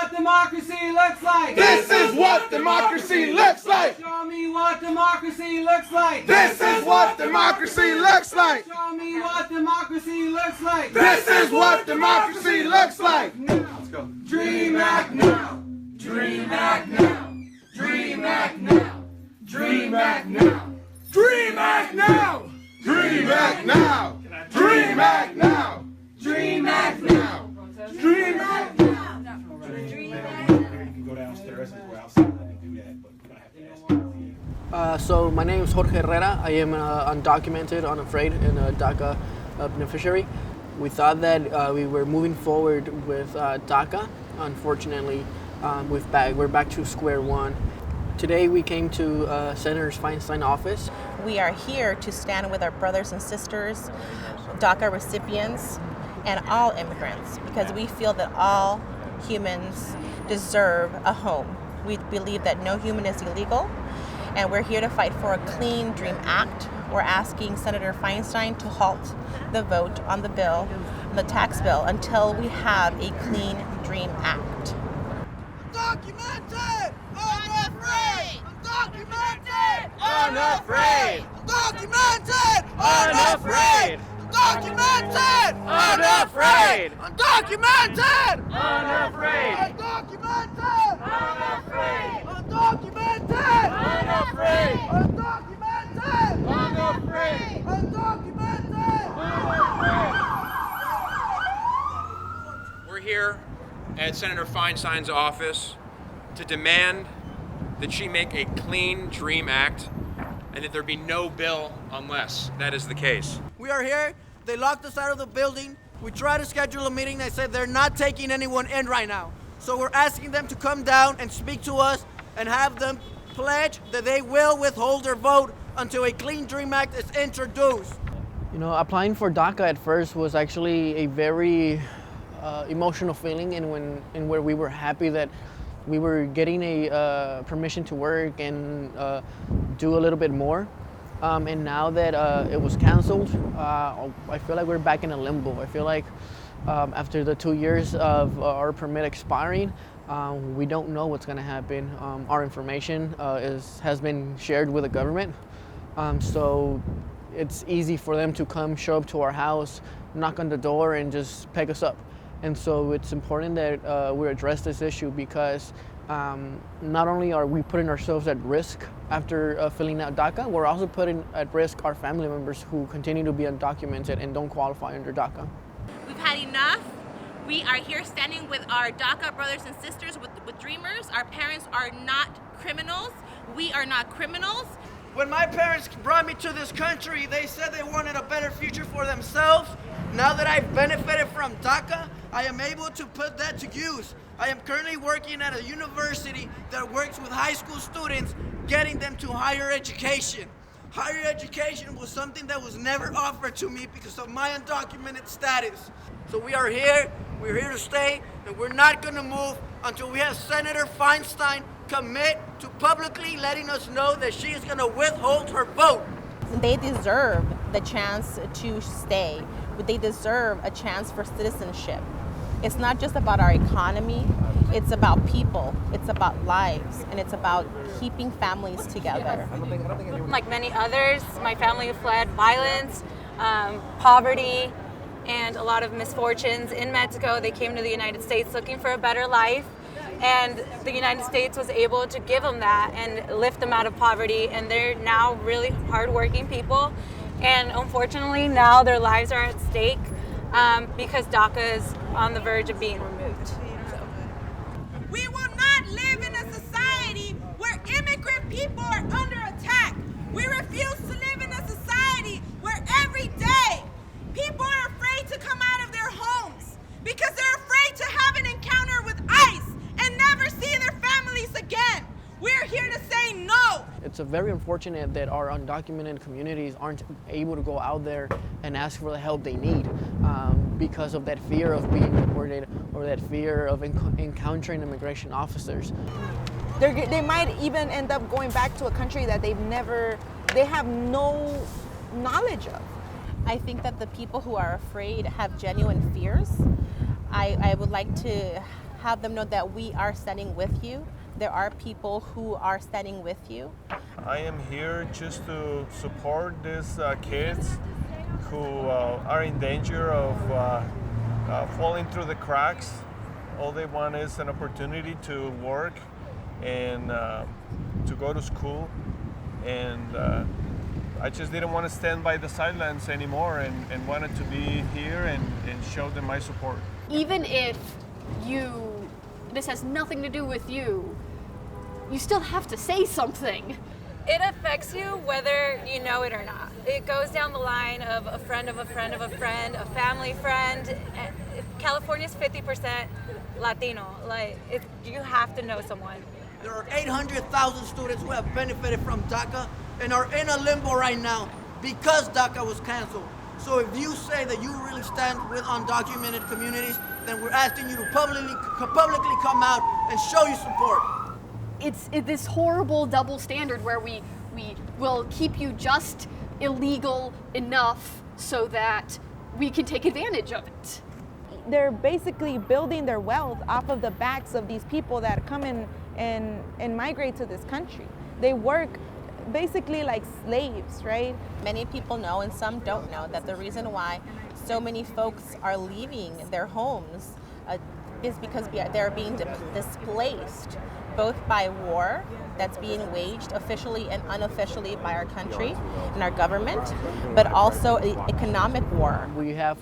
what democracy looks like. This is what democracy looks like. Show me what democracy looks like. This is what democracy looks like. Show me what democracy looks like. This is what democracy looks like. Let's go. Dream Act now. Dream Act now. Dream Act now. Dream Act now. Dream Act now. Dream Act now. Dream Act now. Dream Act now. Dream Act now. You can go downstairs and go outside and do that, but we're gonna have to ask you. So my name is Jorge Herrera. I am undocumented, unafraid, and a DACA beneficiary. We thought that we were moving forward with DACA. Unfortunately, we're back to square one. Today we came to Senator Feinstein office. We are here to stand with our brothers and sisters, DACA recipients, and all immigrants, because we feel that all humans deserve a home. We believe that no human is illegal, and we're here to fight for a clean Dream Act. We're asking Senator Feinstein to halt the vote on the bill, the tax bill, until we have a clean Dream Act. Undocumented! Unafraid! Undocumented! Unafraid! Undocumented! Unafraid! Undocumented! Unafraid! Undocumented! Unafraid! Undocumented! Unafraid! Undocumented! Unafraid! Undocumented! Unafraid! Undocumented! We're here at Senator Feinstein's office to demand that she make a clean Dream Act and that there be no bill unless that is the case. We are here. They locked us out of the building. We tried to schedule a meeting. They said they're not taking anyone in right now. So we're asking them to come down and speak to us and have them pledge that they will withhold their vote until a clean Dream Act is introduced. You know, applying for DACA at first was actually a very emotional feeling, and where we were happy that we were getting a permission to work and do a little bit more. And now that it was canceled, I feel like we're back in a limbo. I feel like after the 2 years of our permit expiring, we don't know what's going to happen. Our information has been shared with the government, so it's easy for them to come, show up to our house, knock on the door, and just pick us up. And so it's important that we address this issue, because not only are we putting ourselves at risk after filling out DACA, we're also putting at risk our family members who continue to be undocumented and don't qualify under DACA. We've had enough. We are here standing with our DACA brothers and sisters, with dreamers. Our parents are not criminals. We are not criminals. When my parents brought me to this country, they said they wanted a better future for themselves. Now that I've benefited from DACA, I am able to put that to use. I am currently working at a university that works with high school students, getting them to higher education. Higher education was something that was never offered to me because of my undocumented status. So we are here, we're here to stay, and we're not gonna move until we have Senator Feinstein commit to publicly letting us know that she is gonna withhold her vote. They deserve the chance to stay. They deserve a chance for citizenship. It's not just about our economy, it's about people, it's about lives, and it's about keeping families together. Like many others, my family fled violence, poverty, and a lot of misfortunes in Mexico. They came to the United States looking for a better life, and the United States was able to give them that and lift them out of poverty, and they're now really hardworking people. And unfortunately, now their lives are at stake because DACA is on the verge of being removed. We will not live in a society where immigrant people are under attack. We refuse to live in a society where every day people are afraid to come out of their homes because they're afraid to have an encounter with ICE and never see their families again. We're here to say no. It's very unfortunate that our undocumented communities aren't able to go out there and ask for the help they need because of that fear of being deported or that fear of encountering immigration officers. They might even end up going back to a country that they have no knowledge of. I think that the people who are afraid have genuine fears. I would like to have them know that we are standing with you. There are people who are standing with you. I am here just to support these kids who are in danger of falling through the cracks. All they want is an opportunity to work and to go to school. And I just didn't want to stand by the sidelines anymore and wanted to be here and show them my support. Even if this has nothing to do with you, you still have to say something. It affects you whether you know it or not. It goes down the line of a friend of a friend of a friend, a family friend. California's 50% Latino. You have to know someone. There are 800,000 students who have benefited from DACA and are in a limbo right now because DACA was canceled. So if you say that you really stand with undocumented communities, then we're asking you to publicly come out and show your support. It's this horrible double standard where we will keep you just illegal enough so that we can take advantage of it. They're basically building their wealth off of the backs of these people that come in and migrate to this country. They work basically like slaves, right? Many people know, and some don't know, that the reason why so many folks are leaving their homes is because they're being displaced, both by war that's being waged officially and unofficially by our country and our government, but also economic war. We have,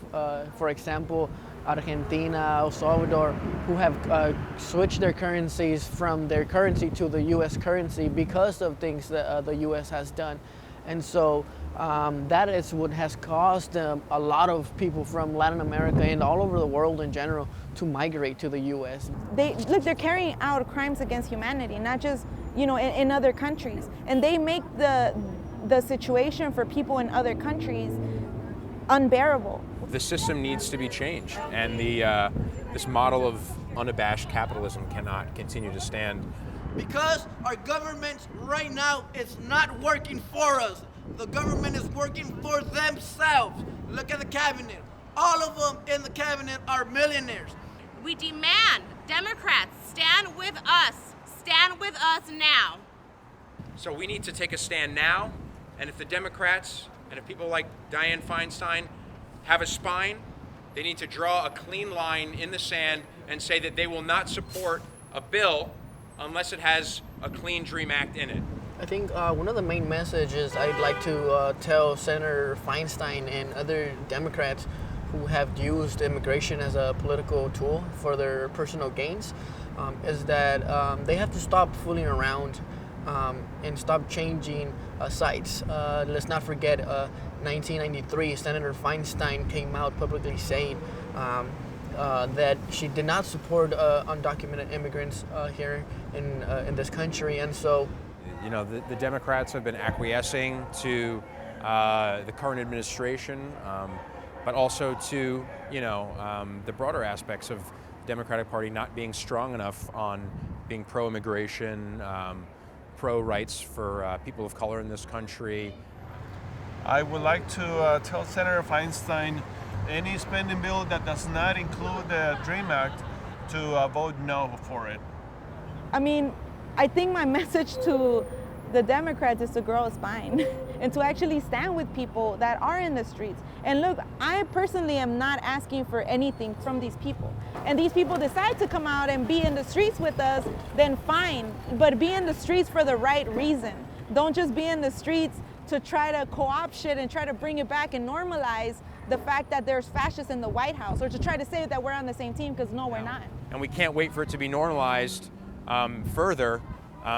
for example, Argentina, El Salvador, who have switched their currencies from their currency to the U.S. currency because of things that the U.S. has done. And so that is what has caused a lot of people from Latin America and all over the world in general to migrate to the U.S. They're carrying out crimes against humanity, not just in other countries. And they make the situation for people in other countries unbearable. The system needs to be changed, and this model of unabashed capitalism cannot continue to stand. Because our government right now is not working for us. The government is working for themselves. Look at the cabinet. All of them in the cabinet are millionaires. We demand Democrats stand with us. Stand with us now. So we need to take a stand now, and if the Democrats and if people like Dianne Feinstein have a spine, they need to draw a clean line in the sand and say that they will not support a bill unless it has a clean DREAM Act in it. I think one of the main messages I'd like to tell Senator Feinstein and other Democrats who have used immigration as a political tool for their personal gains is that they have to stop fooling around and stop changing sides. Let's not forget 1993, Senator Feinstein came out publicly saying that she did not support undocumented immigrants here in this country, and so the Democrats have been acquiescing to the current administration, but also to the broader aspects of the Democratic Party not being strong enough on being pro-immigration, pro-rights for people of color in this country. I would like to tell Senator Feinstein any spending bill that does not include the DREAM Act to vote no for it. I mean, I think my message to the Democrats is to grow a spine and to actually stand with people that are in the streets. And look, I personally am not asking for anything from these people. And these people decide to come out and be in the streets with us, then fine, but be in the streets for the right reason. Don't just be in the streets to try to co-opt shit and try to bring it back and normalize the fact that there's fascists in the White House, or to try to say that we're on the same team, because no, we're not. And we can't wait for it to be normalized further,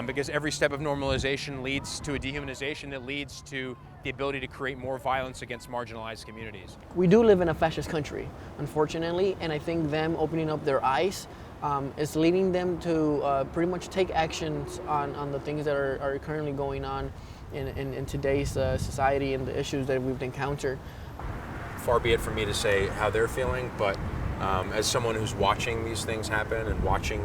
because every step of normalization leads to a dehumanization that leads to the ability to create more violence against marginalized communities. We do live in a fascist country, unfortunately, and I think them opening up their eyes is leading them to pretty much take actions on the things that are currently going on in today's society and the issues that we've encountered. Far be it from me to say how they're feeling, but as someone who's watching these things happen and watching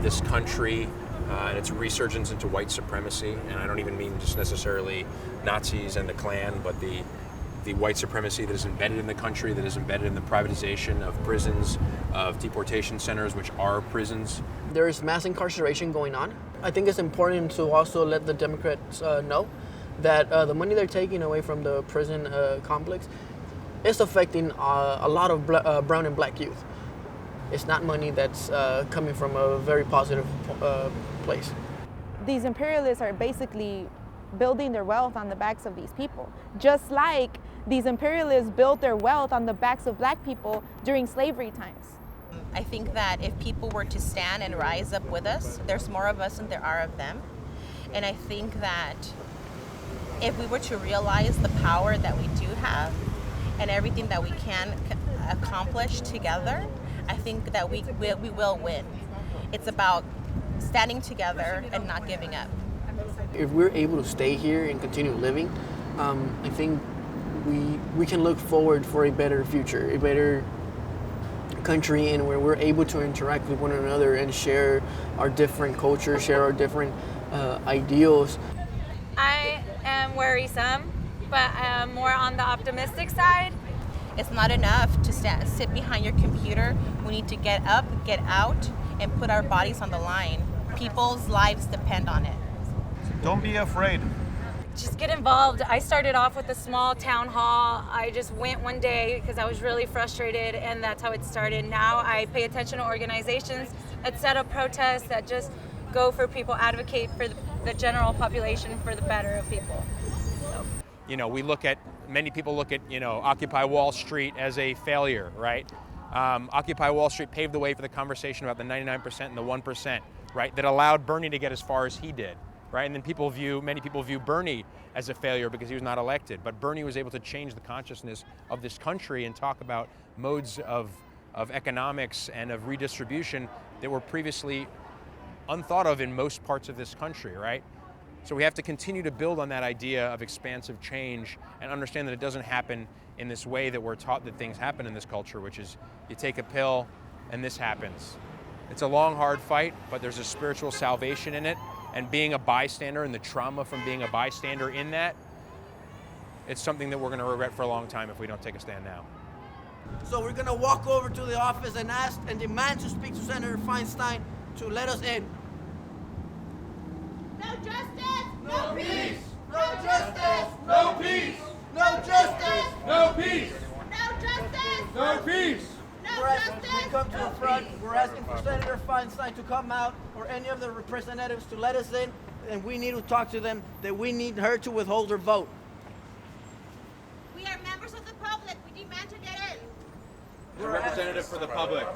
this country and its resurgence into white supremacy, and I don't even mean just necessarily Nazis and the Klan, but the the white supremacy that is embedded in the country, that is embedded in the privatization of prisons, of deportation centers, which are prisons. There's mass incarceration going on. I think it's important to also let the Democrats know that the money they're taking away from the prison complex is affecting a lot of brown and black youth. It's not money that's coming from a very positive place. These imperialists are basically building their wealth on the backs of these people, just like these imperialists built their wealth on the backs of black people during slavery times. I think that if people were to stand and rise up with us, there's more of us than there are of them. And I think that if we were to realize the power that we do have and everything that we can accomplish together, I think that we will win. It's about standing together and not giving up. If we're able to stay here and continue living, I think we can look forward for a better future, a better country, and where we're able to interact with one another and share our different cultures, share our different ideals. I am worrisome, but I'm more on the optimistic side. It's not enough to sit behind your computer. We need to get up, get out, and put our bodies on the line. People's lives depend on it. Don't be afraid. Just get involved. I started off with a small town hall. I just went one day because I was really frustrated, and that's how it started. Now I pay attention to organizations that set up protests, that just go for people, advocate for the general population, for the better of people. So. You know, many people look at, Occupy Wall Street as a failure, right? Occupy Wall Street paved the way for the conversation about the 99% and the 1%, right? That allowed Bernie to get as far as he did. Right? And then many people view Bernie as a failure because he was not elected. But Bernie was able to change the consciousness of this country and talk about modes of economics and of redistribution that were previously unthought of in most parts of this country, right? So we have to continue to build on that idea of expansive change and understand that it doesn't happen in this way that we're taught that things happen in this culture, which is you take a pill and this happens. It's a long, hard fight, but there's a spiritual salvation in it. And being a bystander and the trauma from being a bystander in that, it's something that we're going to regret for a long time if we don't take a stand now. So we're going to walk over to the office and ask and demand to speak to Senator Feinstein to let us in. No justice, no peace. No justice, no peace. No justice, No peace. No justice, No peace. we come to the front, we're asking for Senator Feinstein to come out or any of the representatives to let us in, and we need to talk to them that we need her to withhold her vote. We are members of the public. We demand to get in. A representative for the public.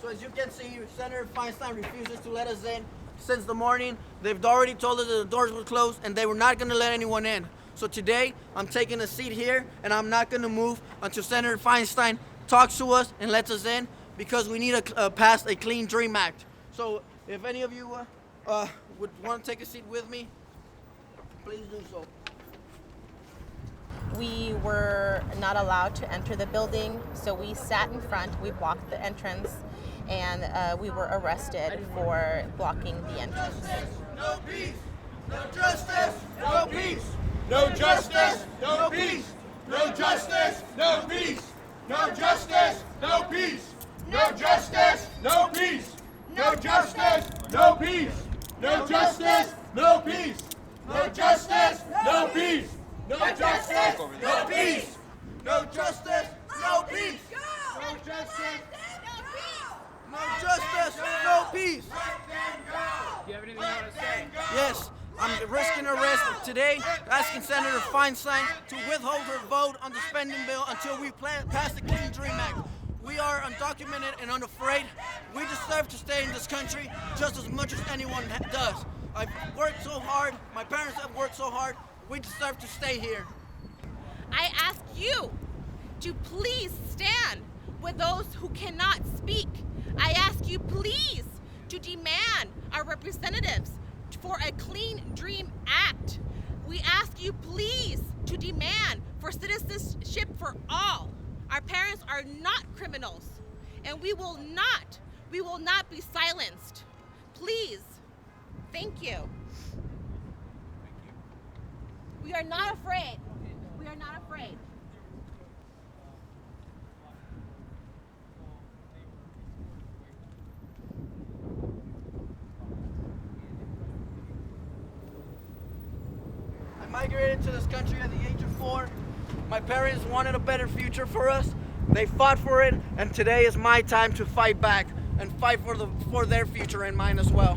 So as you can see, Senator Feinstein refuses to let us in. Since the morning, they've already told us that the doors were closed and they were not going to let anyone in. So today, I'm taking a seat here and I'm not going to move until Senator Feinstein talks to us and lets us in, because we need to pass a Clean Dream Act. So if any of you would want to take a seat with me, please do so. We were not allowed to enter the building, so we sat in front, we blocked the entrance, and we were arrested for blocking the entrance. No peace. No justice. No peace. No justice. No peace. No justice. No peace. No justice, no peace. No justice, no peace. No justice, no peace. No justice, no peace. No justice, no peace. No justice, no peace. No justice, no peace. No justice, No justice, no peace. Do you have anything you want to say? Yes. I'm risking arrest today, asking Senator Feinstein to withhold her vote on the spending bill until we pass the Clean Dream Act. We are undocumented and unafraid. We deserve to stay in this country just as much as anyone does. I've worked so hard. My parents have worked so hard. We deserve to stay here. I ask you to please stand with those who cannot speak. I ask you please to demand our representatives for a Clean Dream Act. We ask you please to demand for citizenship for all. Our parents are not criminals, and we will not be silenced. Please, thank you. We are not afraid. We are are not afraid. I migrated to this country at the age of 4. My parents wanted a better future for us. They fought for it, and today is my time to fight back and fight for their future and mine as well.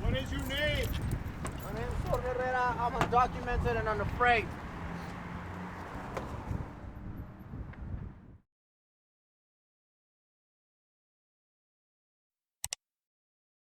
What is your name? My name is Jorge Herrera. I'm undocumented and unafraid.